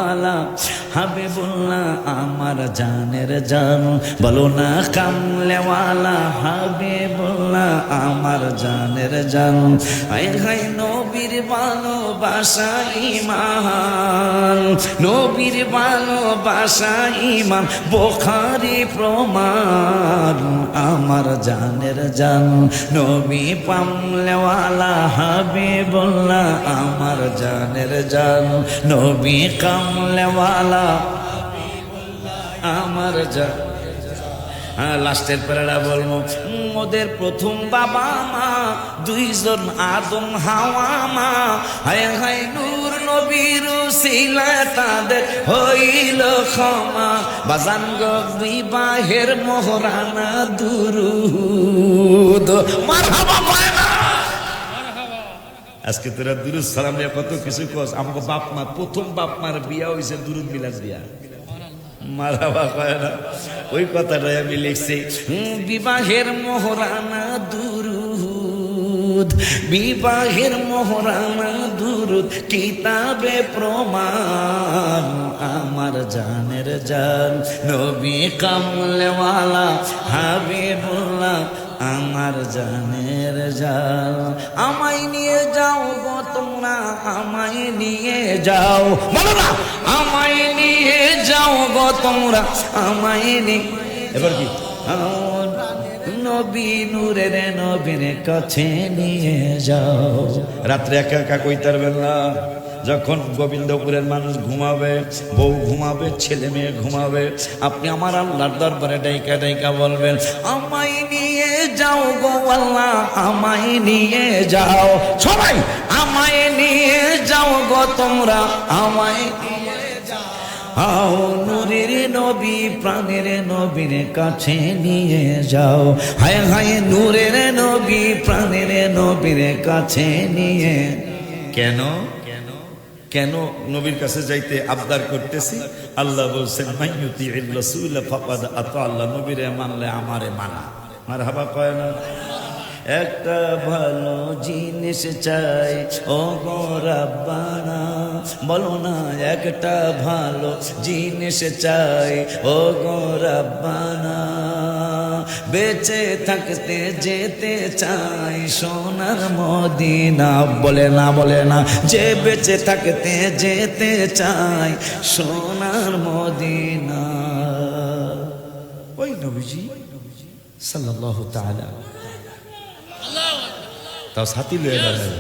ওয়ালা হাবিবুল্লাহ আমার জানের জান, বলো না কামলে ওয়ালা হাবিবুল্লাহ আমার জানের জান। হায় হায় নবীর ভালোবাসা ঈমান, নবীর ভালোবাসা ঈমান, বুখারী প্রমাণ আমার জানের জান। নবী পামলে ওয়ালা হাবিবুল্লাহ আমার জানের জান, নবী কামলে ওয়ালা আমার জান। লাস্টের প্যারাটা বলবো, মোদের প্রথম বাবা মা দুইজন আদম হাওয়া মা, হায় হায় নূর নবীর উসিলা তাদের হইল ক্ষমা। বাজান গো বিবাহের মোহরানা দুরুদ মারহাবা পায় না। আজকে তোরা দুরুদ সালাম নিয়ে কত কিছু কস। আমাকে বাপ মা প্রথম বাপ মার বিয়া হয়েছে দুরুদ মিলাদ বিয়া, মারহাবা কয় না। ওই কথাটাই আমি লিখছি, বিবাহের মোহরানা দুরুদ, বিবাহের মোহরানা দুরুদ, কিতাবে প্রমাণ আমার জানের জান। নবী কামলে ওয়ালা হাবিবুল্লাহ আমার জানের জান। আমায় নিয়ে যাও গো তোমরা, আমায় নিয়ে যাও, বলো না আমায় নিয়ে যাও গো তোমরা, আমায় নিয়ে। এবার কি নবী নূরের নবীর কাছে নিয়ে যাও। রাত্রে একা একা কইতে পারবেন না, যখন গোবিন্দপুরের মানুষ ঘুমাবে, বউ ঘুমাবে, ছেলে মেয়ে ঘুমাবে, আপনি আমার আল্লাহর দরবারে ডাইকা ডাইকা বলবেন, আমায় নিয়ে যাও গো আল্লাহ, আমায় নিয়ে যাও। সবাই আমায় নিয়ে যাও গো তোমরা, আমায় নিয়ে যাও। নূরের নবী প্রাণের নবীর কাছে নিয়ে যাও। হায় হায় নূরের নবী প্রাণের নবীর কাছে নিয়ে। কেন কেন নবীর কাছে যাইতে আবদার করতেছি? আল্লাহ বলছেন মাইয়ুতির রাসূল ফাকাদ আতা আল্লাহ, নবীরে মানলে আমারে মানা। মারহাবা কয় না। একটা ভালো জিনিস চাই ও গো রাব্বানা, বলো না একটা ভালো জিনিস চাই ও গো রাব্বানা। বেঁচে থাকতে যেতে চাই সোনার মদিনা, বলে না বলে না, যে বেঁচে থাকতে যেতে চাই সোনার মদিনা। ওই নবীজি সাল্লাল্লাহু তাআলা তাও সাথী লয়ে গেলেন।